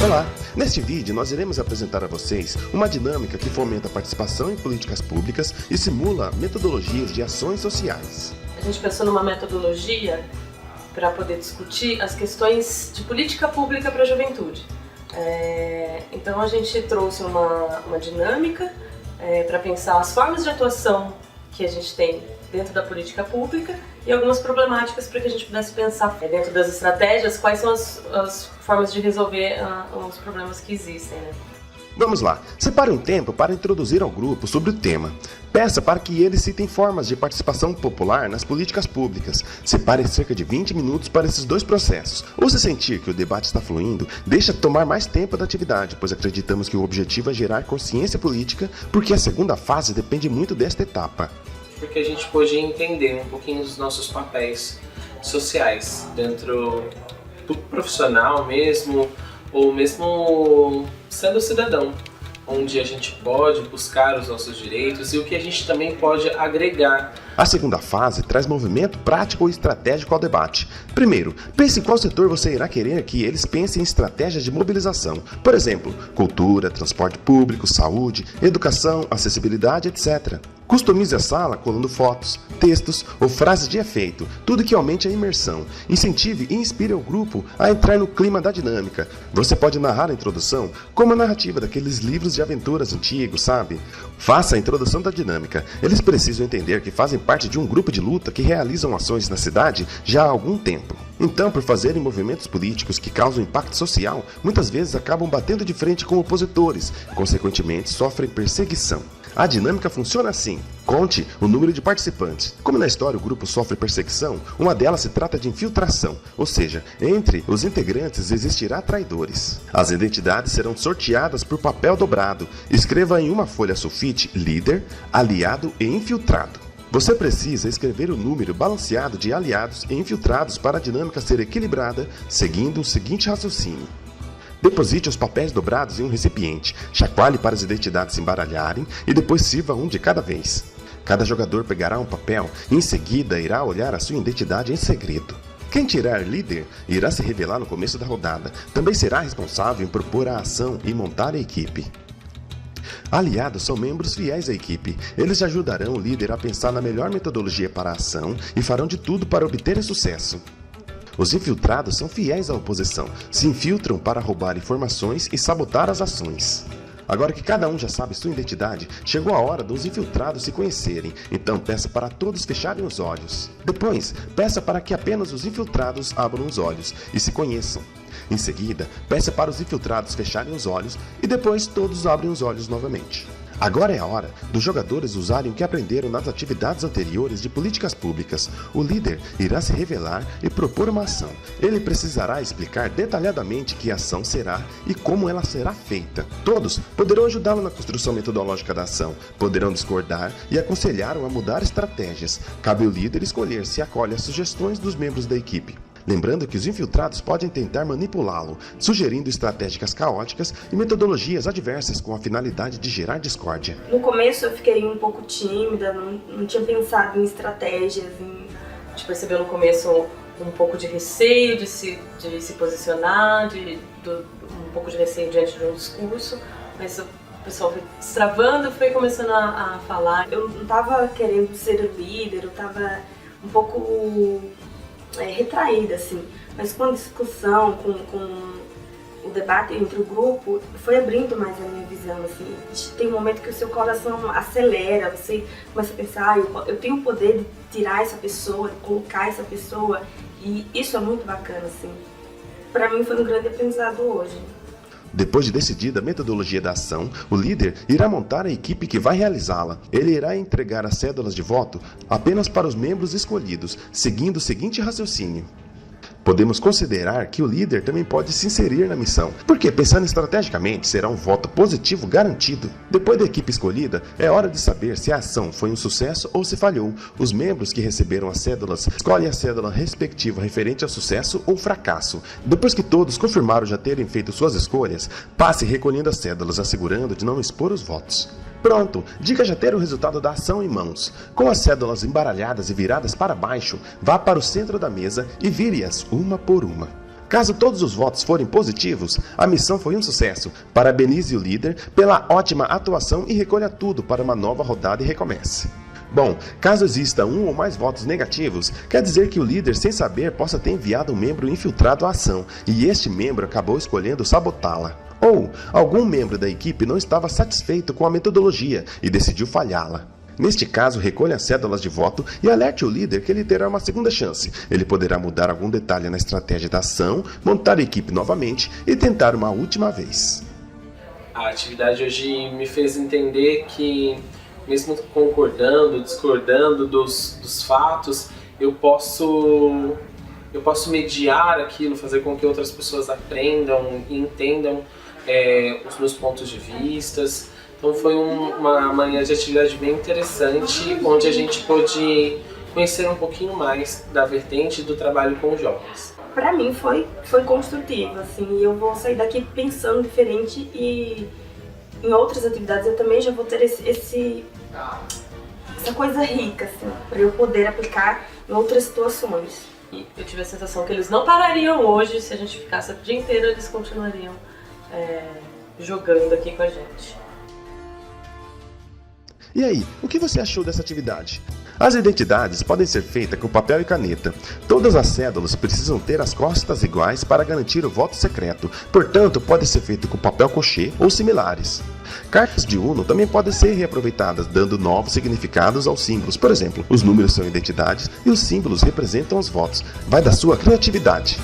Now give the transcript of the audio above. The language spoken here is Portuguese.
Olá! Neste vídeo nós iremos apresentar a vocês uma dinâmica que fomenta a participação em políticas públicas e simula metodologias de ações sociais. A gente pensou numa metodologia para poder discutir as questões de política pública para a juventude. Então a gente trouxe uma dinâmica para pensar as formas de atuação que a gente tem dentro da política pública e algumas problemáticas para que a gente pudesse pensar dentro das estratégias quais são as formas de resolver os problemas que existem, né? Vamos lá, separe um tempo para introduzir ao grupo sobre o tema. Peça para que eles citem formas de participação popular nas políticas públicas. Separe cerca de 20 minutos para esses dois processos. Ou se sentir que o debate está fluindo, deixa tomar mais tempo da atividade, pois acreditamos que o objetivo é gerar consciência política, porque a segunda fase depende muito desta etapa. Porque a gente pôde entender um pouquinho dos nossos papéis sociais dentro do profissional mesmo, ou mesmo sendo cidadão, onde a gente pode buscar os nossos direitos e o que a gente também pode agregar. A segunda fase traz movimento prático e estratégico ao debate. Primeiro, pense em qual setor você irá querer que eles pensem em estratégias de mobilização. Por exemplo, cultura, transporte público, saúde, educação, acessibilidade, etc. Customize a sala colando fotos, textos ou frases de efeito, tudo que aumente a imersão. Incentive e inspire o grupo a entrar no clima da dinâmica. Você pode narrar a introdução como a narrativa daqueles livros de aventuras antigos, sabe? Faça a introdução da dinâmica. Eles precisam entender que fazem parte de um grupo de luta que realizam ações na cidade já há algum tempo. Então, por fazerem movimentos políticos que causam impacto social, muitas vezes acabam batendo de frente com opositores, consequentemente sofrem perseguição. A dinâmica funciona assim. Conte o número de participantes. Como na história o grupo sofre perseguição, uma delas se trata de infiltração, ou seja, entre os integrantes existirá traidores. As identidades serão sorteadas por papel dobrado. Escreva em uma folha sulfite líder, aliado e infiltrado. Você precisa escrever o número balanceado de aliados e infiltrados para a dinâmica ser equilibrada, seguindo o seguinte raciocínio. Deposite os papéis dobrados em um recipiente, chacoalhe para as identidades se embaralharem e depois sirva um de cada vez. Cada jogador pegará um papel e em seguida irá olhar a sua identidade em segredo. Quem tirar líder irá se revelar no começo da rodada. Também será responsável em propor a ação e montar a equipe. Aliados são membros fiéis à equipe. Eles ajudarão o líder a pensar na melhor metodologia para a ação e farão de tudo para obter sucesso. Os infiltrados são fiéis à oposição, se infiltram para roubar informações e sabotar as ações. Agora que cada um já sabe sua identidade, chegou a hora dos infiltrados se conhecerem, então peça para todos fecharem os olhos. Depois, peça para que apenas os infiltrados abram os olhos e se conheçam. Em seguida, peça para os infiltrados fecharem os olhos e depois todos abrem os olhos novamente. Agora é a hora dos jogadores usarem o que aprenderam nas atividades anteriores de políticas públicas. O líder irá se revelar e propor uma ação. Ele precisará explicar detalhadamente que ação será e como ela será feita. Todos poderão ajudá-lo na construção metodológica da ação, poderão discordar e aconselhar-o a mudar estratégias. Cabe ao líder escolher se acolhe as sugestões dos membros da equipe. Lembrando que os infiltrados podem tentar manipulá-lo, sugerindo estratégias caóticas e metodologias adversas com a finalidade de gerar discórdia. No começo eu fiquei um pouco tímida, não tinha pensado em estratégias. A gente percebeu no começo um pouco de receio de se posicionar, um pouco de receio diante de um discurso, mas o pessoal foi destravando, foi começando a falar. Eu não estava querendo ser o líder, eu estava um pouco retraída, assim, mas com a discussão, com o debate entre o grupo, foi abrindo mais a minha visão, assim. Tem um momento que o seu coração acelera, você começa a pensar, eu tenho o poder de tirar essa pessoa, de colocar essa pessoa, e isso é muito bacana, assim. Para mim foi um grande aprendizado hoje. Depois de decidida a metodologia da ação, o líder irá montar a equipe que vai realizá-la. Ele irá entregar as cédulas de voto apenas para os membros escolhidos, seguindo o seguinte raciocínio. Podemos considerar que o líder também pode se inserir na missão, porque pensando estrategicamente será um voto positivo garantido. Depois da equipe escolhida, é hora de saber se a ação foi um sucesso ou se falhou. Os membros que receberam as cédulas escolhem a cédula respectiva referente ao sucesso ou fracasso. Depois que todos confirmaram já terem feito suas escolhas, passe recolhendo as cédulas, assegurando de não expor os votos. Pronto, diga já ter o resultado da ação em mãos. Com as cédulas embaralhadas e viradas para baixo, vá para o centro da mesa e vire-as uma por uma. Caso todos os votos forem positivos, a missão foi um sucesso. Parabenize o líder pela ótima atuação e recolha tudo para uma nova rodada e recomece. Bom, caso exista um ou mais votos negativos, quer dizer que o líder, sem saber, possa ter enviado um membro infiltrado à ação, e este membro acabou escolhendo sabotá-la. Ou algum membro da equipe não estava satisfeito com a metodologia e decidiu falhá-la. Neste caso, recolha as cédulas de voto e alerte o líder que ele terá uma segunda chance. Ele poderá mudar algum detalhe na estratégia da ação, montar a equipe novamente e tentar uma última vez. A atividade hoje me fez entender que, mesmo concordando, discordando dos fatos, eu posso mediar aquilo, fazer com que outras pessoas aprendam e entendam os meus pontos de vista. Então foi uma manhã de atividade bem interessante, onde a gente pôde conhecer um pouquinho mais da vertente do trabalho com jovens. Para mim foi construtivo, assim, e eu vou sair daqui pensando diferente e em outras atividades eu também já vou ter essa coisa rica, assim, para eu poder aplicar em outras situações. E eu tive a sensação que eles não parariam hoje, se a gente ficasse o dia inteiro, eles continuariam jogando aqui com a gente. E aí, o que você achou dessa atividade? As identidades podem ser feitas com papel e caneta. Todas as cédulas precisam ter as costas iguais para garantir o voto secreto, portanto pode ser feito com papel cochê ou similares. Cartas de Uno também podem ser reaproveitadas, dando novos significados aos símbolos. Por exemplo, os números são identidades e os símbolos representam os votos. Vai da sua criatividade.